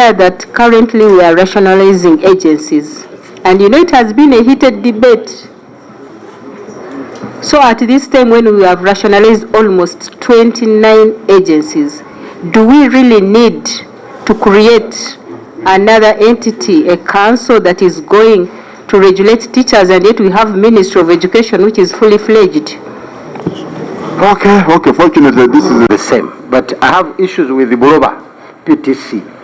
aware that currently we are rationalizing agencies. And you know, it has been a heated debate. So at this time when we have rationalized almost 29 agencies, do we really need to create another entity, a council that is going to regulate teachers, and yet we have Ministry of Education which is fully fledged? Okay, fortunately this is the same. But I have issues with the Buloba PTC.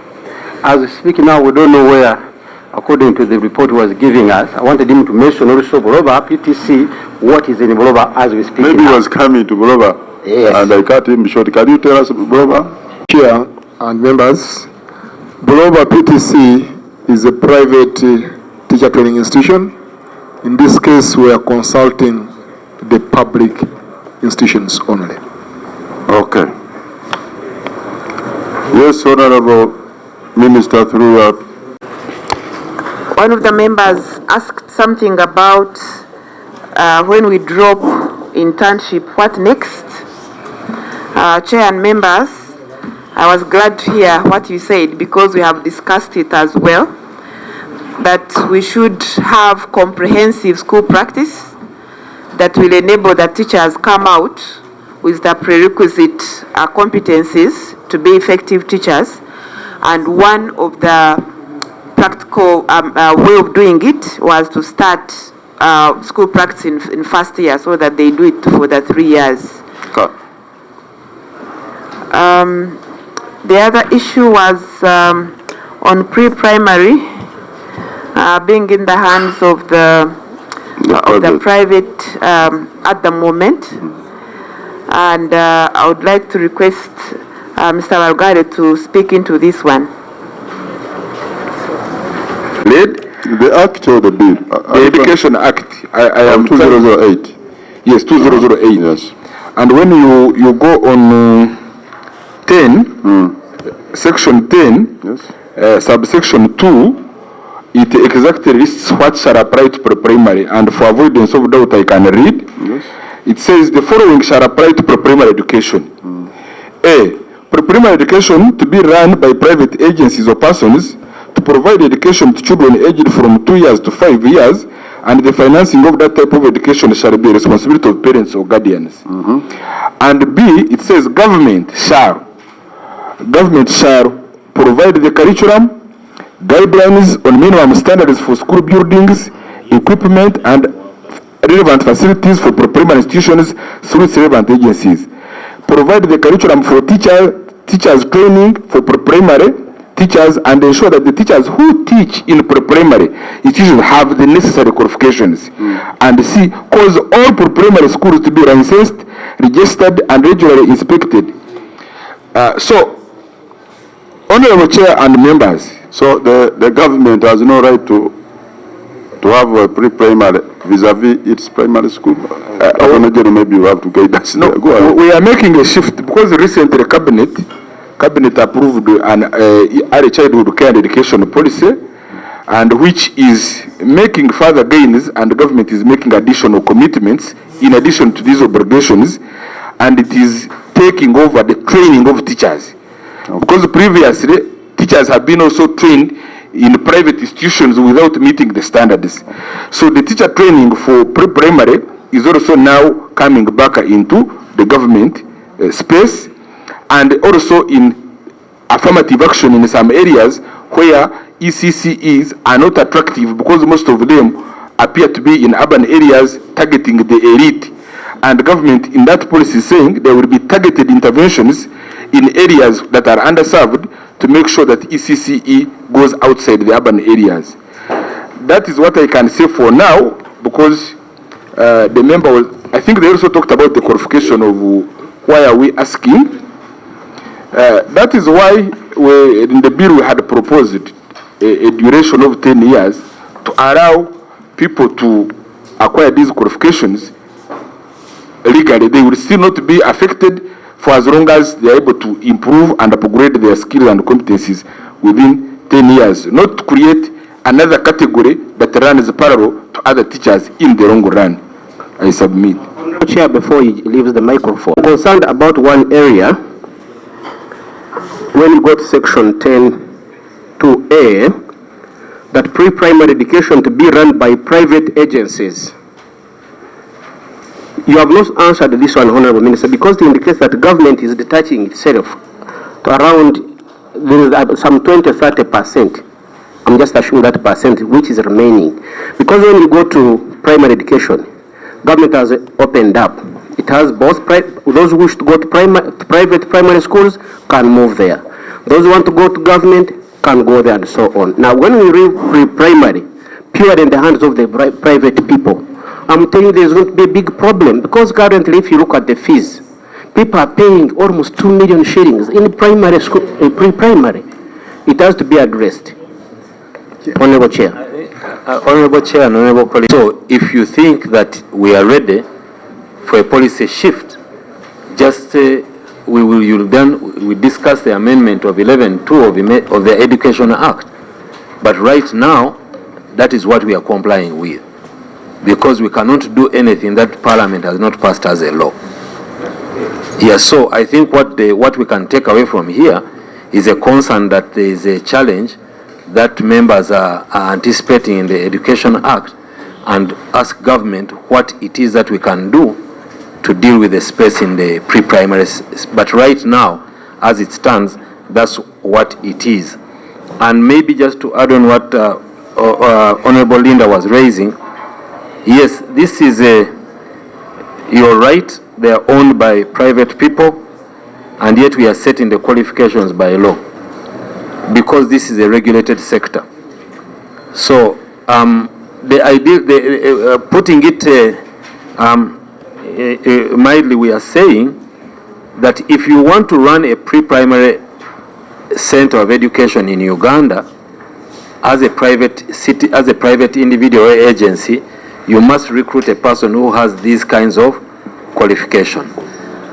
As we speak now, we don't know where, according to the report he was giving us. I wanted him to mention also Buloba PTC, what is in Buloba as we speak. Maybe now. He was coming to Buloba. Yes. And I cut him short. Can you tell us Buloba? Chair and members, Buloba PTC is a private teacher training institution. In this case, we are consulting the public institutions only. Okay. Yes, Honorable Minister, through one of the members asked something about when we drop internship, what next? Chair and members, I was glad to hear what you said, because we have discussed it as well, that we should have comprehensive school practice that will enable the teachers come out with the prerequisite competencies to be effective teachers. And one of the practical way of doing it was to start school practice in first year, so that they do it for the 3 years. Okay. The other issue was on pre-primary being in the hands of the private at the moment, and I would like to request Mr. Margare to speak into this one. The act or the bill? The Education Act. I am 2008. Yes, 2008. Yes. And when you go on 10, section 10, Yes. subsection 2, it exactly lists what shall apply to pre-primary, and for avoidance of doubt I can read. Yes. It says the following shall apply to pre-primary education. A. Pre-primary education to be run by private agencies or persons to provide education to children aged from 2 years to 5 years, and the financing of that type of education shall be the responsibility of parents or guardians. And B, it says government shall provide the curriculum, guidelines on minimum standards for school buildings, equipment, and relevant facilities for primary institutions through its relevant agencies. Provide the curriculum for teachers training for primary teachers, and ensure that the teachers who teach in primary institutions have the necessary qualifications. And C, cause all primary schools to be licensed, registered, and regularly inspected. So, Honorable Chair and members, So the government has no right to have a pre-primary vis-a-vis its primary school. Maybe you have to guide us. no, we are making a shift because recently cabinet approved an early childhood care and education policy, and which is making further gains, and the government is making additional commitments in addition to these obligations, and it is taking over the training of teachers. Okay. Because previously teachers have been also trained in private institutions without meeting the standards. So the teacher training for pre-primary is also now coming back into the government space, and also in affirmative action in some areas where ECCEs are not attractive because most of them appear to be in urban areas targeting the elite. And the government in that policy is saying there will be targeted interventions in areas that are underserved to make sure that ECCE goes outside the urban areas. That is what I can say for now, because the member I think they also talked about the qualification of why are we asking. That is why in the bill we had proposed a duration of 10 years to allow people to acquire these qualifications legally. They will still not be affected for as long as they are able to improve and upgrade their skills and competencies within 10 years, not to create another category that runs parallel to other teachers in the long run. I submit. Chair, before he leaves the microphone, I'm concerned about one area. When you go to section 10, 2A, that pre-primary education to be run by private agencies. You have not answered this one, Honorable Minister, because it indicates that the government is detaching itself to around some 20-30%. I'm just assuming that percent which is remaining. Because when you go to primary education, government has opened up. It has both, those who wish to go to private primary schools can move there. Those who want to go to government can go there and so on. Now, when we read pre-primary, purely in the hands of the private people, I'm telling you there's going to be a big problem, because currently, if you look at the fees, people are paying almost 2 million shillings in primary school, pre-primary. It has to be addressed. Honorable Chair. Honorable Chair and Honorable colleagues, so if you think that we are ready for a policy shift, just we discuss the amendment of 11(2) of the Education Act. But right now, that is what we are complying with, because we cannot do anything that Parliament has not passed as a law. Yes, so I think what we can take away from here is a concern that there is a challenge that members are anticipating in the Education Act, and ask government what it is that we can do to deal with the space in the pre-primary. But right now, as it stands, that's what it is. And maybe just to add on what Honorable Linda was raising, yes, this is you're right, they are owned by private people, and yet we are setting the qualifications by law, because this is a regulated sector. So the idea, putting it mildly, we are saying that if you want to run a pre-primary center of education in Uganda as a private individual or agency, you must recruit a person who has these kinds of qualification.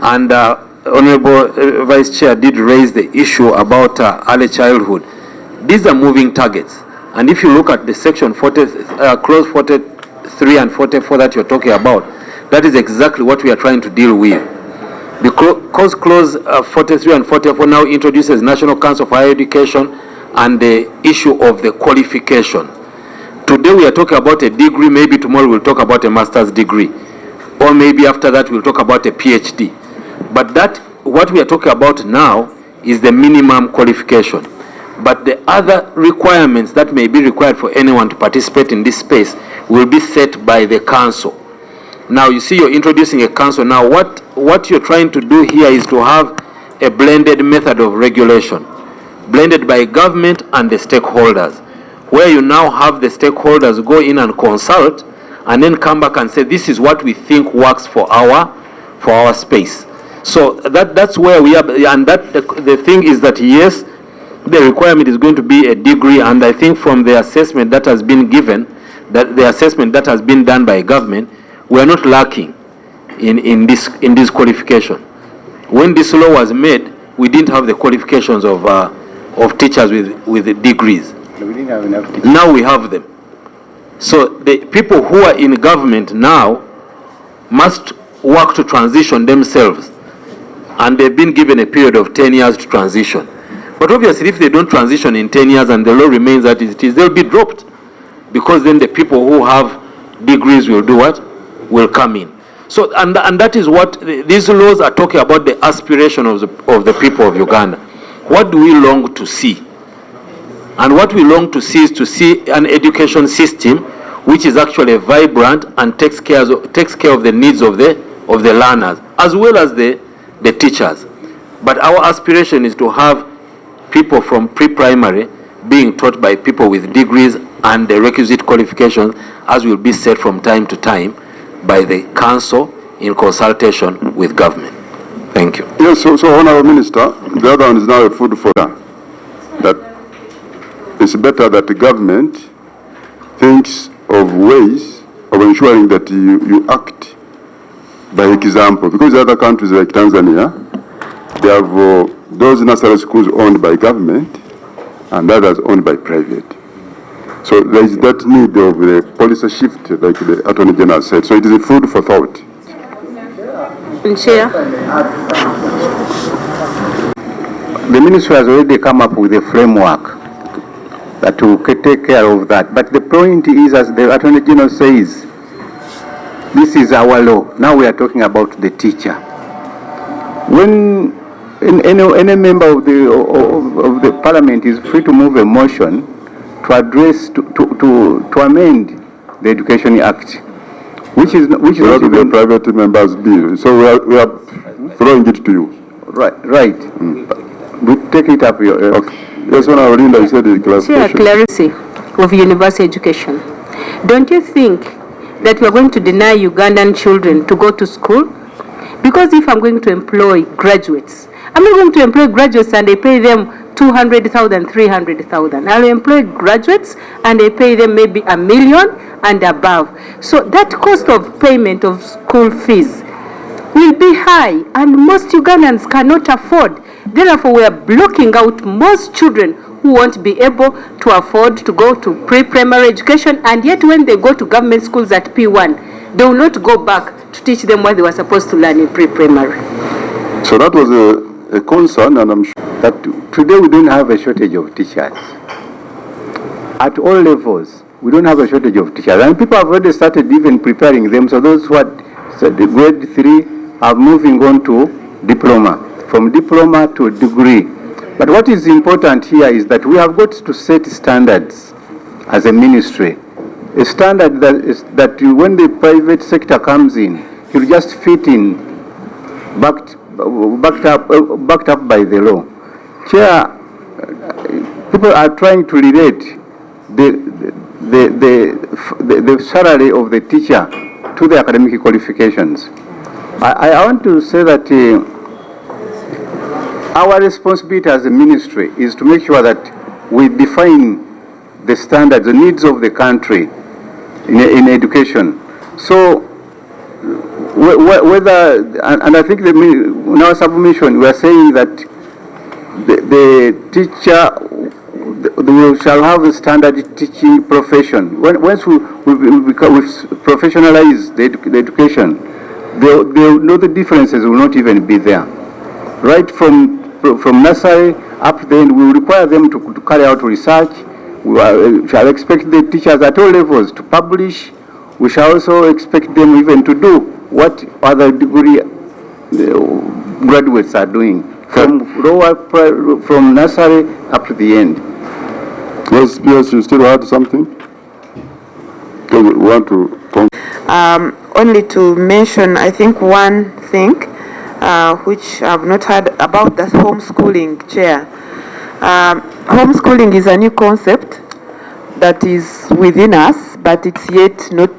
And Honorable Vice Chair did raise the issue about early childhood. These are moving targets. And if you look at the section 40, clause 43 and 44 that you're talking about, that is exactly what we are trying to deal with. Because clause 43 and 44 now introduces National Council for Higher Education and the issue of the qualification. Today we are talking about a degree, maybe tomorrow we'll talk about a master's degree. Or maybe after that we'll talk about a PhD. But what we are talking about now is the minimum qualification. But the other requirements that may be required for anyone to participate in this space will be set by the council. Now you see you're introducing a council. Now what you're trying to do here is to have a blended method of regulation, blended by government and the stakeholders, where you now have the stakeholders go in and consult and then come back and say, this is what we think works for our space. So that's where we are, and the thing is that yes, the requirement is going to be a degree, and I think from the assessment that has been given, that the assessment that has been done by government, we are not lacking in this qualification. When this law was made, we didn't have the qualifications of teachers with degrees. We didn't have enough teachers. Now we have them. So the people who are in government now must work to transition themselves, and they've been given a period of 10 years to transition. But obviously if they don't transition in 10 years and the law remains as it is, they'll be dropped, because then the people who have degrees will do what? Will come in. So and that is what these laws are talking about, the aspiration of the people of Uganda. What do we long to see? And what we long to see is to see an education system which is actually vibrant and takes care of the needs of the learners as well as the teachers. But our aspiration is to have people from pre-primary being taught by people with degrees and the requisite qualifications, as will be set from time to time by the council in consultation with government. Thank you. Yes, so Honourable Minister, the other one is now a food for that it's better that the government thinks of ways of ensuring that you act by example, because other countries like Tanzania, they have those nursery schools owned by government and others owned by private. So there is that need of the policy shift, like the Attorney General said. So it is a food for thought. Chair. The ministry has already come up with a framework that will take care of that. But the point is, as the Attorney General says, this is our law. Now we are talking about the teacher. When any member of the Parliament is free to move a motion to address, to amend the Education Act, which is not even a private member's bill. So we are throwing it to you. Right. We take it up. Okay. Yes, when Linda said the clarification. Clarity of university education. Don't you think that we are going to deny Ugandan children to go to school? Because if I'm going to employ graduates, I'm not going to employ graduates and I pay them 200,000, 300,000. I'll employ graduates and I pay them maybe $1 million and above. So that cost of payment of school fees will be high and most Ugandans cannot afford. Therefore, we are blocking out most children who won't be able to afford to go to pre-primary education, and yet when they go to government schools at P1, they will not go back to teach them what they were supposed to learn in pre-primary. So that was a concern, and I'm sure that today we don't have a shortage of teachers. At all levels, we don't have a shortage of teachers. And people have already started even preparing them. So those who are grade 3 are moving on to diploma, from diploma to degree. But what is important here is that we have got to set standards as a ministry. A standard that when the private sector comes in, you'll just fit in, backed up by the law. Chair, people are trying to relate the salary of the teacher to the academic qualifications. I want to say that our responsibility as a ministry is to make sure that we define the standards, the needs of the country in education. So whether, and I think in our submission we are saying that the teacher, we shall have a standard teaching profession. Once we professionalize the education, the differences will not even be there. Right from nursery up to the end, we will require them to carry out research. We shall expect the teachers at all levels to publish. We shall also expect them even to do what other degree graduates are doing, from nursery up to the end. Yes, PS, you still had something? Do you want to only to mention, I think, one thing which I've not heard about, the homeschooling, Chair. Homeschooling is a new concept that is within us, but it's yet not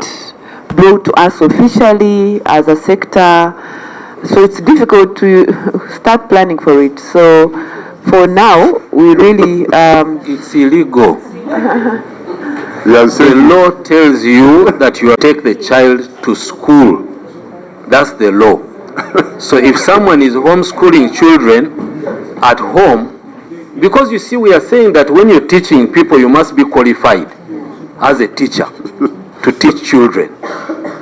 brought to us officially as a sector, so it's difficult to start planning for it. So for now, we really... It's illegal. Yes, the law tells you that you take the child to school. That's the law. So if someone is homeschooling children at home, because you see, we are saying that when you're teaching people, you must be qualified as a teacher to teach children.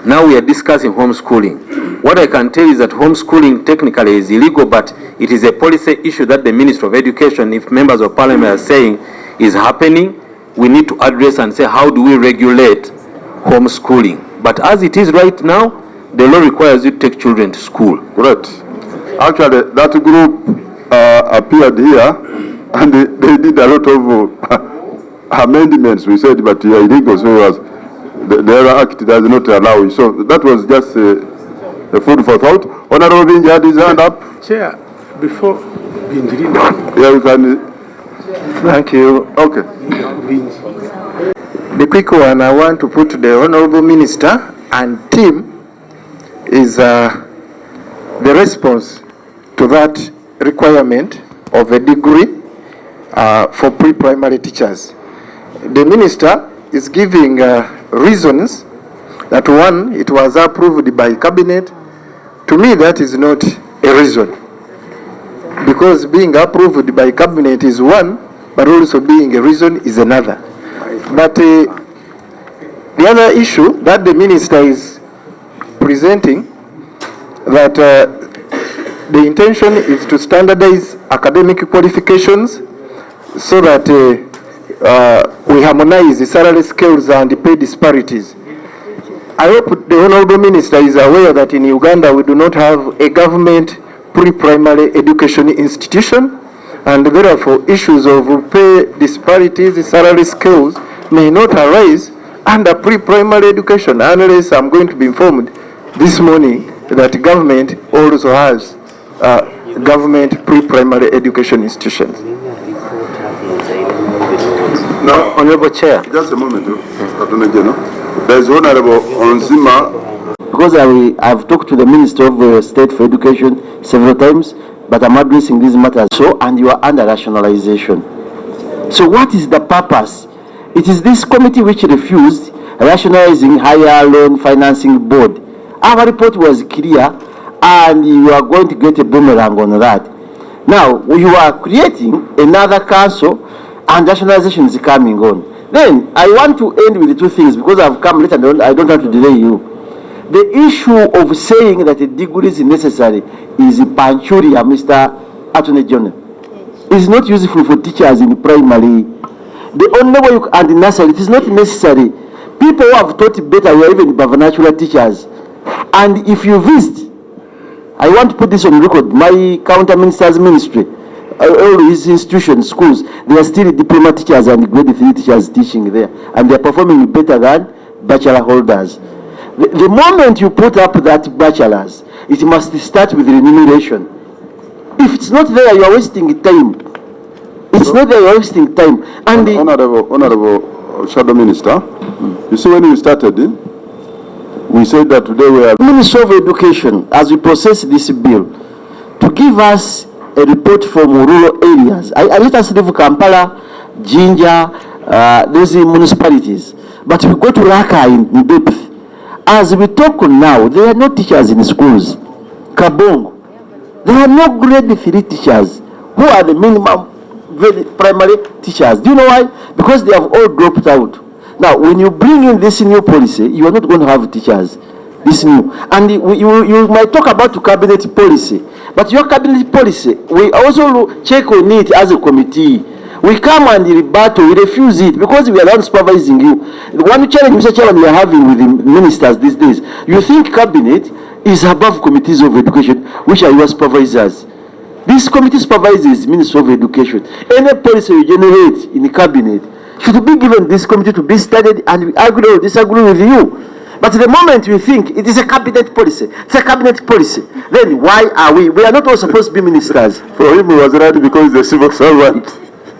Now we are discussing homeschooling. What I can tell is that homeschooling technically is illegal, but it is a policy issue that the Minister of Education, if members of Parliament are saying is happening, we need to address and say, how do we regulate homeschooling? But as it is right now, the law requires you to take children to school. Correct. Actually, that group appeared here, and they did a lot of amendments. We said, but you are illegal, so the other act does not allow it. So that was just a food for thought. Honorable Binji had his hand up. Chair, before Binji. Yeah, you can. Thank you. Okay. The quick one I want to put to the Honorable Minister and team is the response to that requirement of a degree for pre-primary teachers. The Minister is giving reasons that one, it was approved by Cabinet. To me, that is not a reason, because being approved by Cabinet is one, but also being a reason is another. But the other issue that the Minister is presenting, that the intention is to standardize academic qualifications so that harmonize salary scales and pay disparities. I hope the Honorable Minister is aware that in Uganda we do not have a government pre-primary education institution, and therefore issues of pay disparities, salary scales may not arise under pre-primary education, unless I'm going to be informed this morning that government also has government pre-primary education institutions. No, Honorable Chair. Just a moment, Attorney General. There is Honorable Onzima. Because I've talked to the Minister of State for Education several times, but I'm addressing these matters. So, and you are under rationalization. So what is the purpose? It is this committee which refused rationalizing higher loan financing board. Our report was clear, and you are going to get a boomerang on that. Now, you are creating another council, and rationalization is coming on. Then, I want to end with the two things, because I've come late and I don't want to delay you. The issue of saying that a degree is necessary is panchuria, Mr. Attorney General. It's not useful for teachers in primary. The only way you can, and nursery, it is not necessary. People who have taught better were even vernacular teachers. And if you visit, I want to put this on record, my counter minister's ministry, all his institutions, schools, there are still diploma teachers and grade 3 teachers teaching there, and they are performing better than bachelor holders. The moment you put up that bachelor's, it must start with remuneration. If it's not there, you are wasting time. It's not there, you are wasting time. And Honorable Shadow Minister, you see, when we started, we said that today we are... Minister of Education, as we process this bill, to give us a report from rural areas. I let us leave Kampala, Jinja, those municipalities. But we go to Raka in depth. As we talk now, there are no teachers in schools. Kabongo. There are no grade 3 teachers who are the minimum primary teachers. Do you know why? Because they have all dropped out. Now, when you bring in this new policy, you are not going to have teachers. This new. And you might talk about cabinet policy. But your cabinet policy, we also check on it as a committee. We come and rebuttal, we refuse it because we are not supervising you. The one challenge, Mr. Chairman, we are having with the ministers these days, you think cabinet is above committees of education, which are your supervisors. This committee supervises Minister of Education. Any policy you generate in the cabinet should be given this committee to be studied, and we agree or disagree with you. But the moment we think it is a cabinet policy, it's a cabinet policy, then why are we? We are not all supposed to be ministers. For him, he was right because he's a civil servant.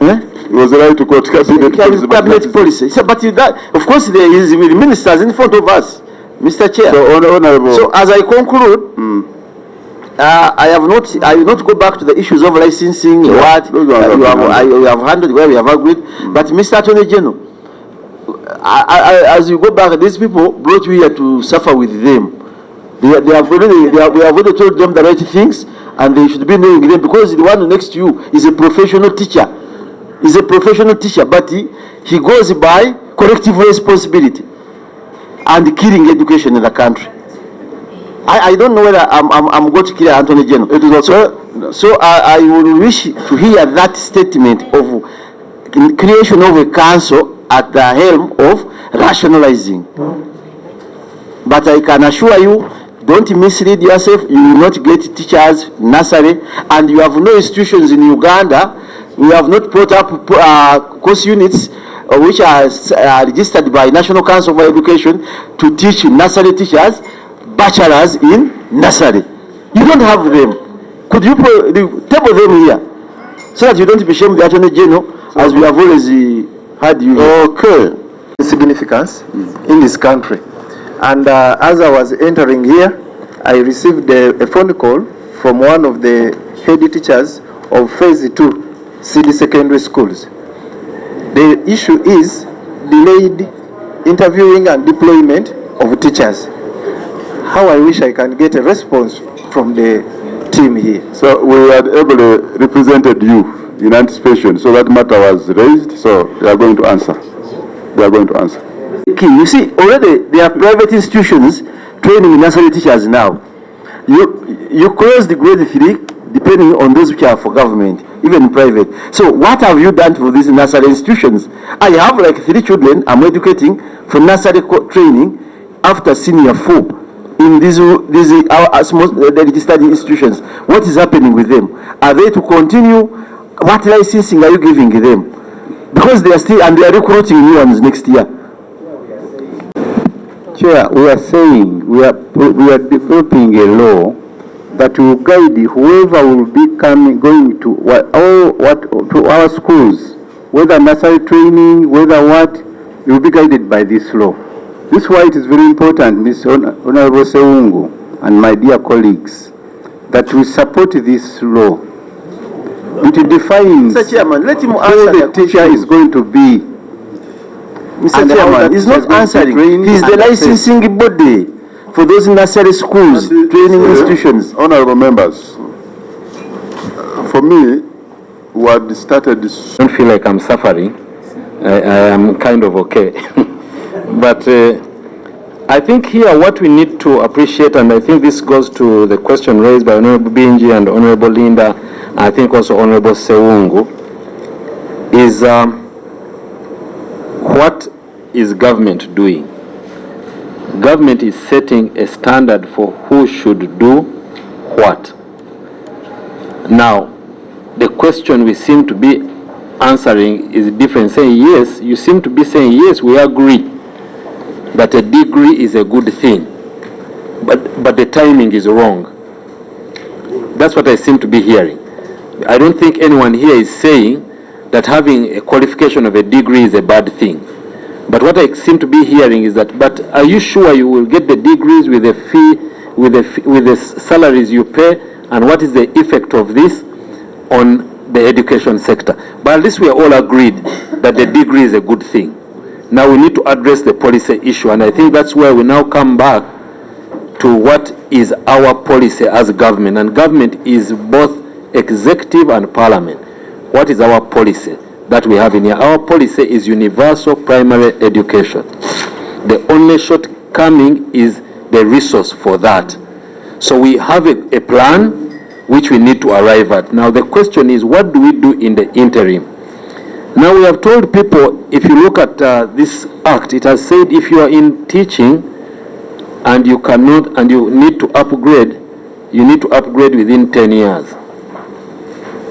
He was right to quote cabinet policy. Cabinet policy. So, but that, of course, there is with ministers in front of us, Mr. Chair. So, honorable. So, as I conclude, I will not go back to the issues of licensing. You have handled where we have agreed. But, Mr. Attorney General, as you go back, these people brought you here to suffer with them. We have already told them the right things, and they should be knowing them, because the one next to you is a professional teacher. He's a professional teacher, but he goes by collective responsibility and killing education in the country. I don't know whether I'm going to kill Anthony General. It is also, so I would wish to hear that statement of creation of a council at the helm of rationalizing. But I can assure you, don't mislead yourself. You will not get teachers, nursery, and you have no institutions in Uganda. We have not put up course units which are registered by National Council for Education to teach nursery teachers, bachelors in nursery. You don't have them. Could you table them here so that you don't be shamed the Attorney General, as we have always had you here? Okay. Significance in this country. And as I was entering here, I received a phone call from one of the head teachers of Phase 2 CD secondary schools. The issue is delayed interviewing and deployment of teachers. How I wish I can get a response from the team here. So we had ably represented you in anticipation, so that matter was raised, so they are going to answer. They are going to answer. You see, already there are private institutions training nursery teachers now. You close the grade 3 depending on those which are for government. even private. So what have you done for these nursery institutions? I have like 3 children I'm educating for nursery training after senior 4 in these our small registered institutions. What is happening with them? Are they to continue? What licensing are you giving them? Because they are still, and they are recruiting new ones next year. Chair, we are saying we are developing a law that will guide whoever will be going to to our schools, whether nursery training, whether what, will be guided by this law. This is why it is very important, Mr. Honorable Seungu and my dear colleagues, that we support this law. It defines Mr. Chairman, let him who answer the teacher is going to be. Mr. And Chairman, he's not answering. He's the licensing body for those nursery schools, training institutions. Honorable members, for me, we had started this. I don't feel like I'm suffering. I am kind of okay. But I think here what we need to appreciate, and I think this goes to the question raised by Honorable Binji and Honorable Linda, and I think also Honorable Seungu, is what is government doing? Government is setting a standard for who should do what. Now, the question we seem to be answering is different, saying yes, you seem to be saying yes, we agree that a degree is a good thing, but the timing is wrong. That's what I seem to be hearing. I don't think anyone here is saying that having a qualification of a degree is a bad thing. But what I seem to be hearing is that, but are you sure you will get the degrees with the fee, with the salaries you pay, and what is the effect of this on the education sector? But at least we are all agreed that the degree is a good thing. Now we need to address the policy issue, and I think that's where we now come back to what is our policy as government, and government is both executive and parliament. What is our policy that we have in here? Our policy is universal primary education. The only shortcoming is the resource for that. So we have a plan which we need to arrive at. Now the question is, what do we do in the interim? Now we have told people, if you look at this act, it has said if you are in teaching and you cannot, and you need to upgrade, you need to upgrade within 10 years.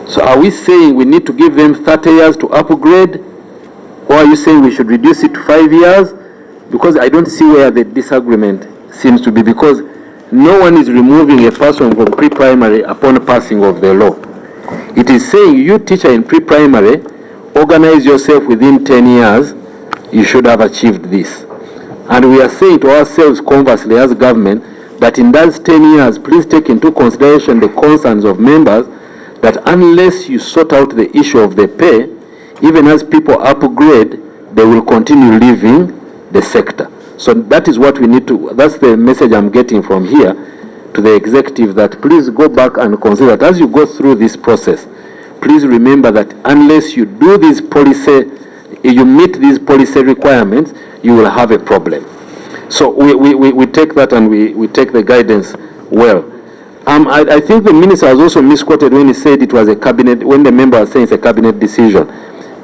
So are we saying we need to give them 30 years to upgrade? Or are you saying we should reduce it to 5 years? Because I don't see where the disagreement seems to be, because no one is removing a person from pre-primary upon passing of the law. It is saying you teacher in pre-primary, organize yourself within 10 years, you should have achieved this. And we are saying to ourselves conversely as government that in those 10 years, please take into consideration the concerns of members, that unless you sort out the issue of the pay, even as people upgrade, they will continue leaving the sector. So that is what we need to, that's the message I'm getting from here to the executive, that please go back and consider that as you go through this process, please remember that unless you do this policy, you meet these policy requirements, you will have a problem. So we take that, and we take the guidance well. I think the minister was also misquoted when he said it was a cabinet, when the member was saying it's a cabinet decision.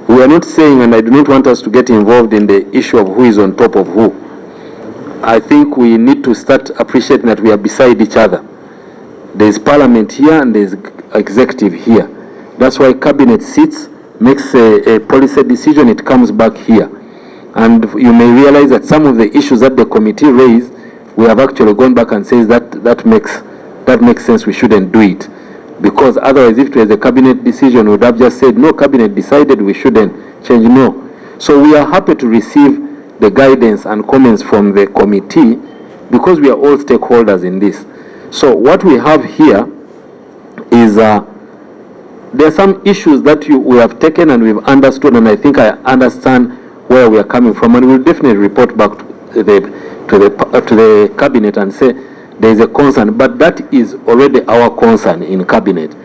We are not saying, and I do not want us to get involved in the issue of who is on top of who. I think we need to start appreciating that we are beside each other. There is parliament here and there is executive here. That's why cabinet sits, makes a policy decision, it comes back here. And you may realize that some of the issues that the committee raised, we have actually gone back and says that makes sense, we shouldn't do it. Because otherwise, if it was a cabinet decision, we would have just said, no, cabinet decided we shouldn't change, no. So we are happy to receive the guidance and comments from the committee, because we are all stakeholders in this. So what we have here is there are some issues that we have taken and we've understood, and I think I understand where we are coming from, and we'll definitely report back to the cabinet and say there is a concern, but that is already our concern in cabinet,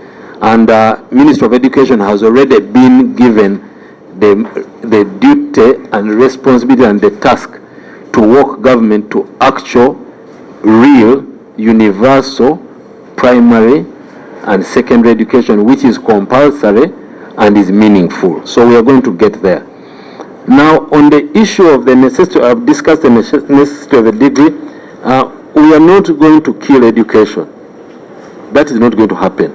and Ministry of Education has already been given the duty and responsibility and the task to work government to actual real universal primary and secondary education, which is compulsory and is meaningful. So we are going to get there. Now, on the issue of the necessity, I've discussed the necessity of a degree. We are not going to kill education. That is not going to happen.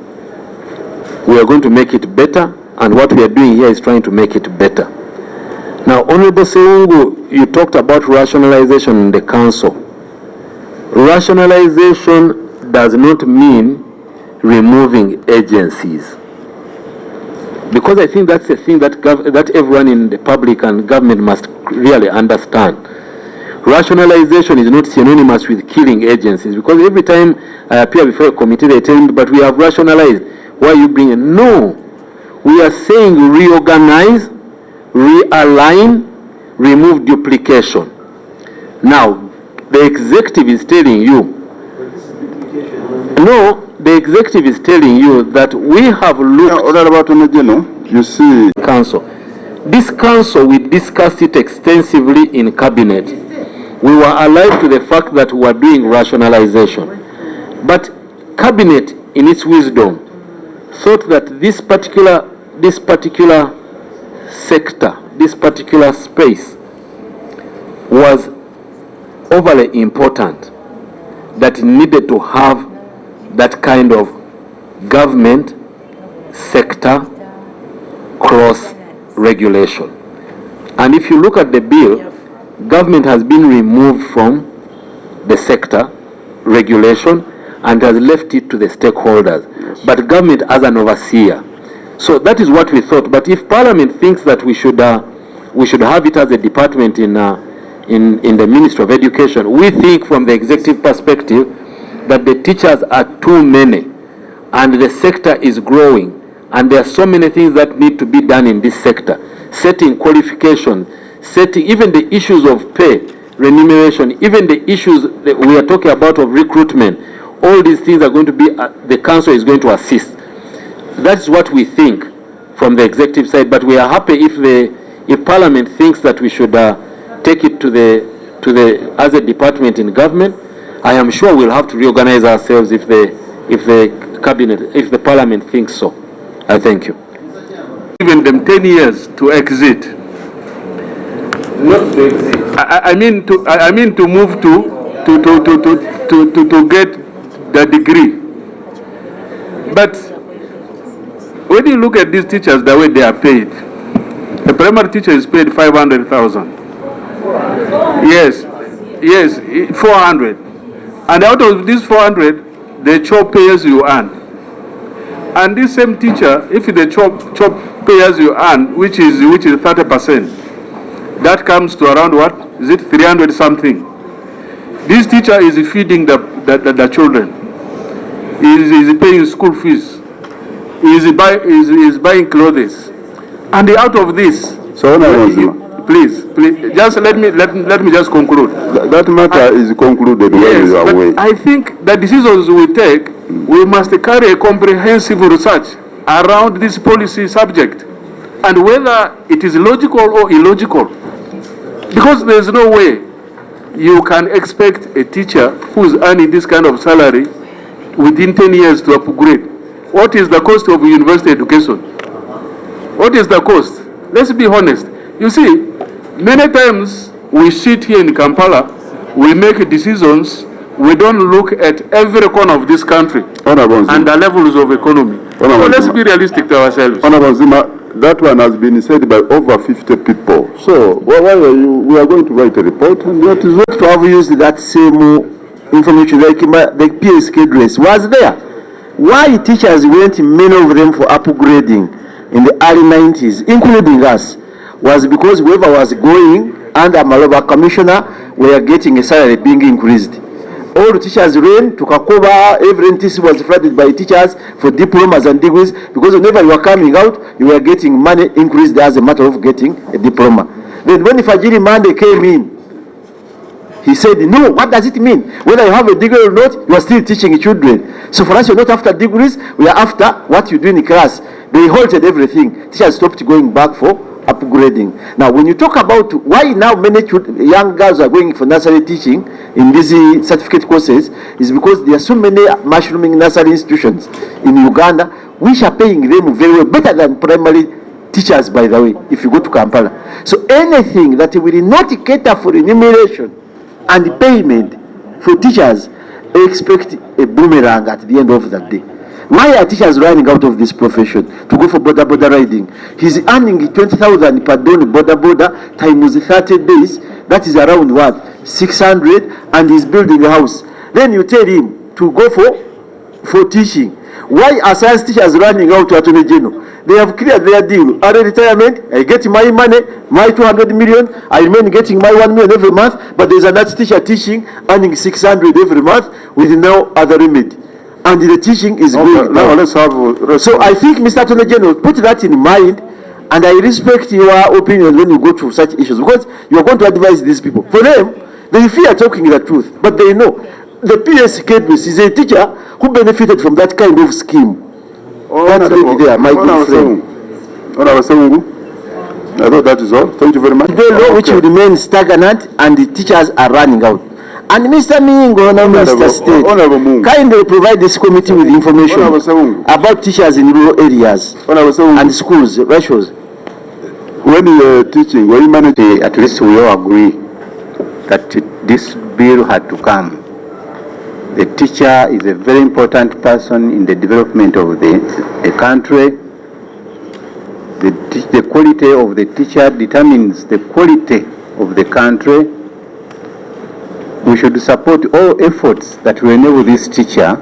We are going to make it better, and what we are doing here is trying to make it better. Now, Honorable Seungu, you talked about rationalization in the council. Rationalization does not mean removing agencies. Because I think that's a thing that that everyone in the public and government must really understand. Rationalization is not synonymous with killing agencies, because every time I appear before a committee, they tell me, but we have rationalized. Why are you bringing? No. We are saying reorganize, realign, remove duplication. Now, the executive is telling you, no, the executive is telling you that we have looked you see, council. This council, we discussed it extensively in cabinet. We were alive to the fact that we are doing rationalization. But cabinet, in its wisdom, thought that this particular sector, this particular space was overly important, that it needed to have that kind of government sector cross regulation. And if you look at the bill, government has been removed from the sector regulation and has left it to the stakeholders. Yes. But government as an overseer. So that is what we thought. But if Parliament thinks that we should have it as a department in the Ministry of Education, we think from the executive perspective that the teachers are too many and the sector is growing, and there are so many things that need to be done in this sector. Setting qualifications, setting even the issues of pay, remuneration, even the issues that we are talking about of recruitment. All these things are going to be, the council is going to assist. That's what we think from the executive side, but we are happy if Parliament thinks that we should take it to the as a department in government. I am sure we'll have to reorganize ourselves if the cabinet, if the Parliament thinks so. I thank you. Given them 10 years to exit. Not to exit. I mean to move to get the degree. But when you look at these teachers, the way they are paid, a primary teacher is paid 500,000. Yes, 400. And out of these 400, they chop pay as you earn. And this same teacher, if they chop pay as you earn, which is 30%, that comes to around what? Is it 300 something? This teacher is feeding the children. He is paying school fees. He is buying clothes. And out of this, so please, just let me just conclude. That matter is concluded when you are away. I think the decisions we take, we must carry a comprehensive research around this policy subject, and whether it is logical or illogical. Because there is no way you can expect a teacher who is earning this kind of salary within 10 years to upgrade. What is the cost of university education? What is the cost? Let's be honest. You see, many times we sit here in Kampala, we make decisions, we don't look at every corner of this country and the levels of economy. So let's be realistic to ourselves. Honorable Zima, that one has been said by over 50 people. So why are you? We are going to write a report, and that is what To have used that same information, like the PSK dress was there. Why teachers went, many of them, for upgrading in the early 90s, including us, was because whoever was going under Maloba Commissioner were getting a salary being increased. All the teachers ran to Kakoba, every NTC was flooded by teachers for diplomas and degrees, because whenever you were coming out, you were getting money increased as a matter of getting a diploma. Then when the Fajiri Monday came in, he said, no, what does it mean? Whether you have a degree or not, you are still teaching children. So for us, you're not after degrees, we are after what you do in the class. They halted everything. Teachers stopped going back for upgrade. upgrading. Now, when you talk about why now many young girls are going for nursery teaching in these certificate courses, is because there are so many mushrooming nursery institutions in Uganda which are paying them very well, better than primary teachers, by the way, if you go to Kampala. So anything that will not cater for remuneration and payment for teachers, expect a boomerang at the end of the day. Why are teachers running out of this profession to go for border riding? He's earning 20,000 per day border times 30 days. That is around what? 600, and he's building a house. Then you tell him to go for teaching. Why are science teachers running out to Attorney General? They have cleared their deal. Early retirement, I get my money, my 200 million, I remain getting my 1 million every month, but there's another teacher teaching, earning 600 every month with no other remedy. And the teaching is going now down. let's have So I think, Mr. Attorney General, put that in mind, and I respect your opinion when you go through such issues, because you are going to advise these people. For them, they fear talking the truth, but they know the PS Cadmus is a teacher who benefited from that kind of scheme. That's really there, my good friend. I thought that is all. Thank you very much. The law which will remain stagnant and the teachers are running out. And Mr. Mingo, now Minister State, kindly provide this committee with information about teachers in rural areas and schools, ratios. When you are teaching, when you manage, At least we all agree that this bill had to come. The teacher is a very important person in the development of a country. The quality of the teacher determines the quality of the country. We should support all efforts that will enable this teacher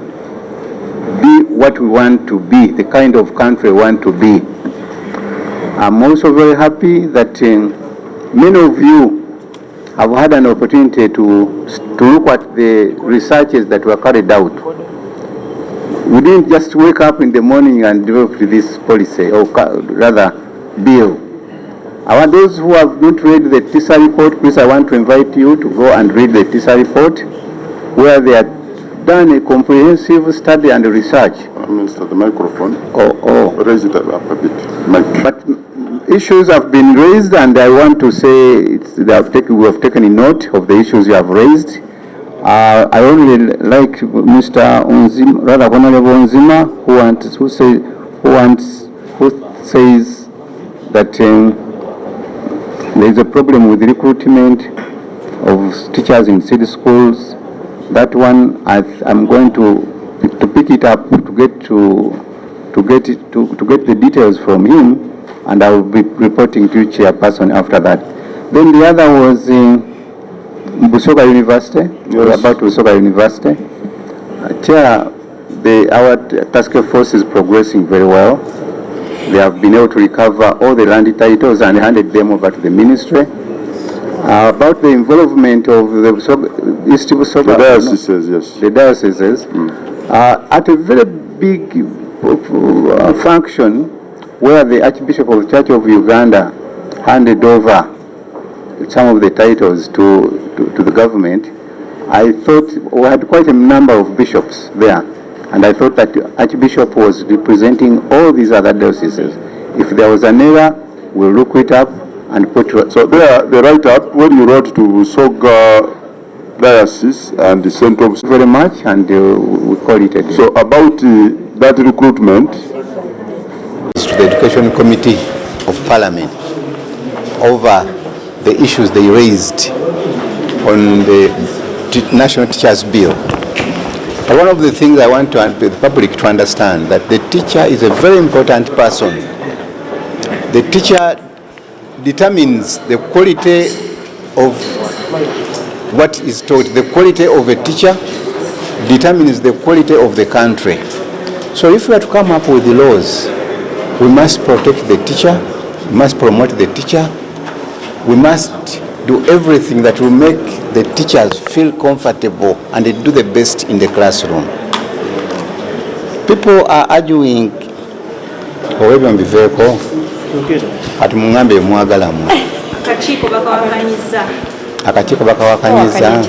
be what we want to be, the kind of country we want to be. I'm also very happy that many of you have had an opportunity to look at the researches that were carried out. We didn't just wake up in the morning and develop this policy, or rather bill. I want those who have not read the TISA report, please, I want to invite you to go and read the TISA report, where they have done a comprehensive study and research. Minister, the microphone. Raise it up a bit. But issues have been raised, and I want to say we have taken note of the issues you have raised. I only like Mr. Onzima, rather Honorable Onzima, who says that there is a problem with recruitment of teachers in city schools. That one, I'm going to pick it up to get the details from him, and I will be reporting to Chairperson after that. Then the other was Busoga University. Yes. About Busoga University. Chair, our task force is progressing very well. They have been able to recover all the land titles and handed them over to the ministry. About the involvement of the East Busoga, The dioceses, yes. The dioceses, at a very big function where the Archbishop of the Church of Uganda handed over some of the titles to the government. I thought we had quite a number of bishops there, and I thought that the Archbishop was representing all these other dioceses. If there was an error, we'll look it up and put it. So there, the write-up, when you wrote to Soga Diocese and the Central... Very much, and we call it a day. So about that recruitment... To the Education Committee of Parliament over the issues they raised on the National Teachers Bill. But one of the things I want the public to understand, that the teacher is a very important person. The teacher determines the quality of what is taught. The quality of a teacher determines the quality of the country. So if we are to come up with the laws, we must protect the teacher, we must promote the teacher, we must do everything that will make the teachers feel comfortable and they do the best in the classroom. People are arguing, however, biveko ati mungambe mwagalamu akakiiko bakawakanyiza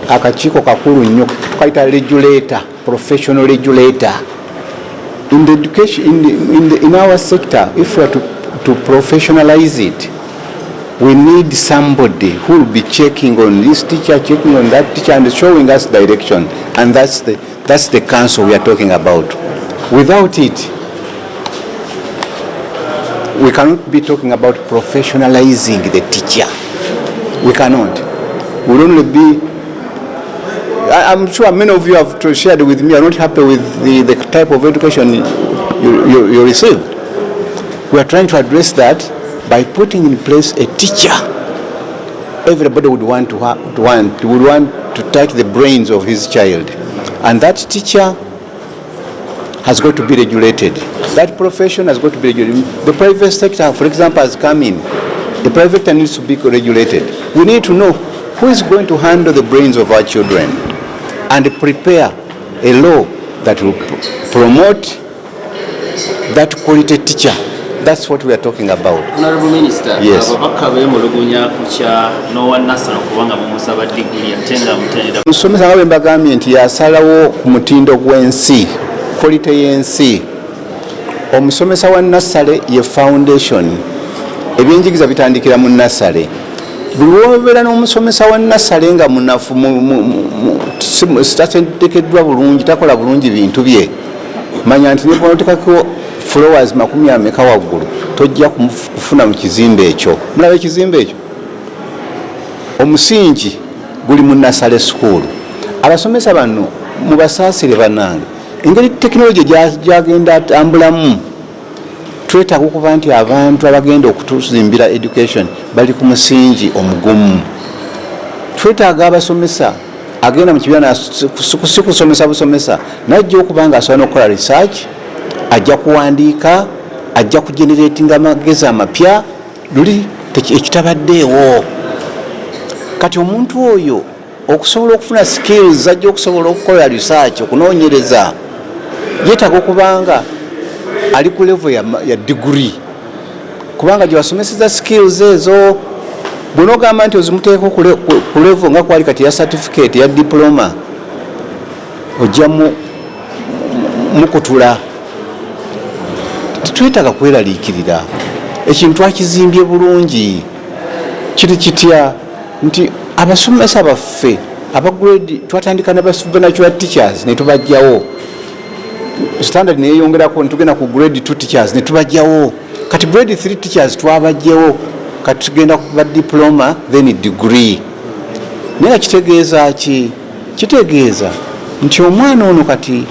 akakiiko kakulu nnyo tukaita regulator, professional regulator. In the education, in our sector, if we are to to professionalize it, we need somebody who will be checking on this teacher, checking on that teacher, and showing us direction. And that's the council we are talking about. Without it, we cannot be talking about professionalizing the teacher. We cannot. We'll only be, I'm sure many of you have shared with me, are not happy with the type of education you received. We are trying to address that by putting in place a teacher. Everybody would want to touch the brains of his child. And that teacher has got to be regulated. That profession has got to be regulated. The private sector, for example, has come in. The private sector needs to be regulated. We need to know who is going to handle the brains of our children and prepare a law that will promote that quality teacher. That's what we are talking about. Honorable Minister, yes. Musomesa nga bagambye nti yasalawo ku mutindo gw'ensi, quality y'ensi. Omusomesa wa nursery ye foundation. Ebyenjigiriza bitandikira mu nursery. Buli wobeera n'omusomesa wa nursery nga munafu tategekeddwa bulungi, takola bulungi bintu bye, manya nti neponotekako followers 40 waggulu tojja kufuna mu kizimbe ekyo. Mulaba ekizimbe ekyo, omusingi guli mu nursery school. Abasomesa bano mubasaasire bannange, engeri tekinologi gyagenda atambulamu, twetaaga okuba nti abantu abagenda okutuzimbira education bali ku musingi omugumu. Twetaaga abasomesa agenda mu kibiina si kusomesa busomesa, najja okuba nga asobola n'okukola research, ajja kuwandiika, ajja kugeneratinga amagezi amapya luli ekitabaddeewo. Kati omuntu oyo okusobola okufuna skills, ajja okusobola okukola research, okunoonyereza, yeetaaga okubanga ali ku level ya degree, kubanga gyebasomeseza skills ezo bw'onoogamba nti ozimuteeko ku level nga kwali kati ya certificate ya diploma, ojja mukutula. Tetwetaaga kweraliikirira, ekintu twakizimbye bulungi. Kiri kitya nti abasomesa baffe abagrade twatandika n'abasupernatural teachers ne tubajjawo, standard neyeyongerako netugenda ku grade 2 teachers ne tubajjawo, kati grade 3 teachers twabajjawo, kati tugenda ku diploma then degree. Naye kitegeeza ki? Kitegeeza nti omwana ono kati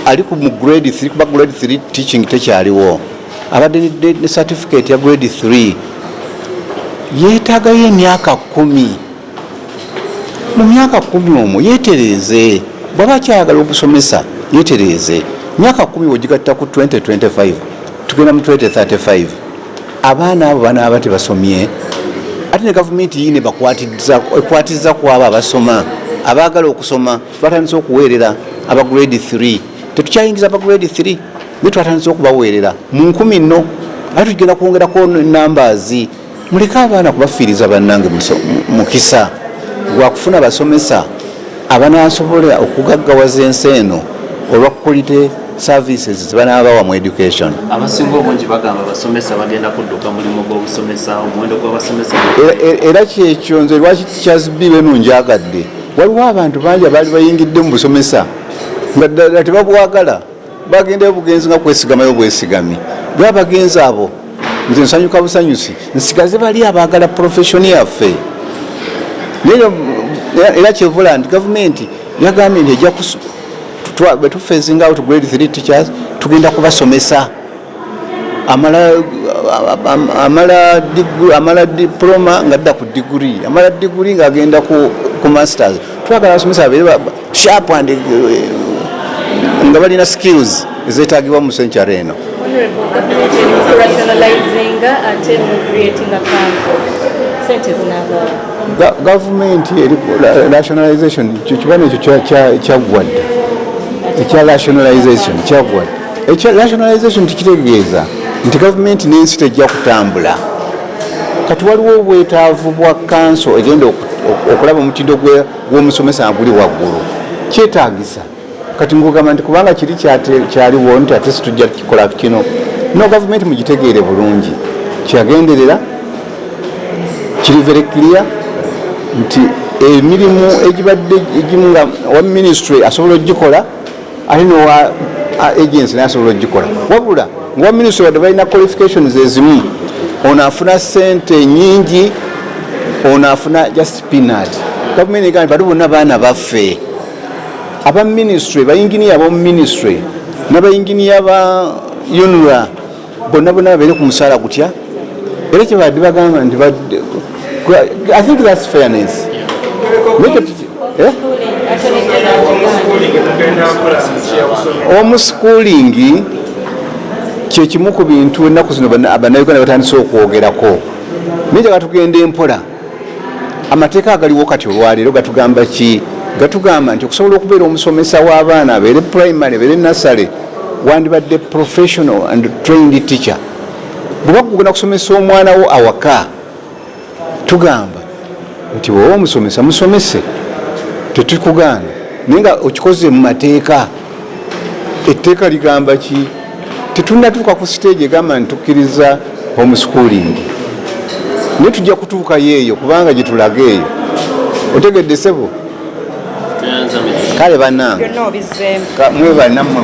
ali ku grade 3, kuba grade 3 teaching tekyaliwo, abadde ne certificate ya grade 3, yeetaagayo emyaka 10. Mu myaka 10 omwo yeetereeze, bw'aba akyayagala okusomesa yeetereeze. Myaka 10 ogigatta ku 2025, tugenda mu 2035, abaana abo banaaba tebasomye. Ate ne gavumenti yine ekwatiza ku abo abasoma, abaagala okusoma. Twatandise okuweerera aba grade 3, tetukyayingiza aba grade 3, ne twatandise okubaweerera mu 10 nno, ate tugenda kwongerako numbers. Muleke abaana kubafiiriza bannange mukisa gwakufuna basomesa abanaasobola okugaggawaza ensi eno olwa quality services zibanabawa mu education. Abasinga obungi bagamba basomesa bagenda kudduka mulimu gw'obusomesa, omuwendo gw'abasomesa. Era kyekyo nze lwaki tikyazibiwe nunjagadde. Waliwo abantu bangi abaali bayingidde mu busomesa nga ddala tebabwagala, bagendayo bugenzi nga kwesigamayo bwesigami. Bwe abagenzi abo nze nsanyuka busanyusi, nsigaze bali abaagala profession yaffe. Era kyevula nti gavumenti yagambye nti ejja betufacing out grade 3 teachers, tugenda kubasomesa amala diploma nga dda ku degree, amala degree nga agenda ku masters. Twagala basomesa babeere sharp and nga balina skills ezeetaagibwa mu century eno. Government rationalization kibano ekyo kyagwadde, ekya rationalization kyagwadde. Ekya rationalization tikitegeeza nti gavumenti n'ensi tejja kutambula. Kati waliwo obwetaavu bwa kanso egenda okulaba omutindo gw'omusomesa aguli waggulu, kyetaagisa. Kati ngugamba nti kubanga kiri kyaliwo nti ate situjja kikola kino. No, gavumenti mugitegeere bulungi kyagenderera kiri very clear nti emirimu egibadde egimu nga wa ministry asobola ogikola ate nowa agency nasobola ogikola wabula ngawa ministry wadde balina qualifications ezimu ono afuna sente nyingi ono afuna just peanut gavumenti egamba bali bonna baana baffe aba ministry bayinginiya ab'omu ministry n'abayinginiya ba UNRWA bonna babeere ku musaala gutya era kyebadde bagamba nti I think that's fairness. Homeschooling kye kimu ku bintu ennaku zino bannayuganda batandise okwogerako naye gatugenda empola amateeka agaliwo kati olwaleero gatugamba ki gatugamba nti okusobola okubeera omusomesa w'abaana abeere primary abeere nursery wandibadde professional and trained teacher bw'oba kugenda kusomesa omwana wo awaka tugamba nti bw'oba omusomesa musomese tetukugaana naye nga okikoze mu mateeka etteeka ligamba ki tetunnatuuka ku stage egamba nitukkiriza homeschooling naye tujja kutuukayo eyo kubanga gye tulaga eyo otegedde sebo kale bannange mwebalinammwe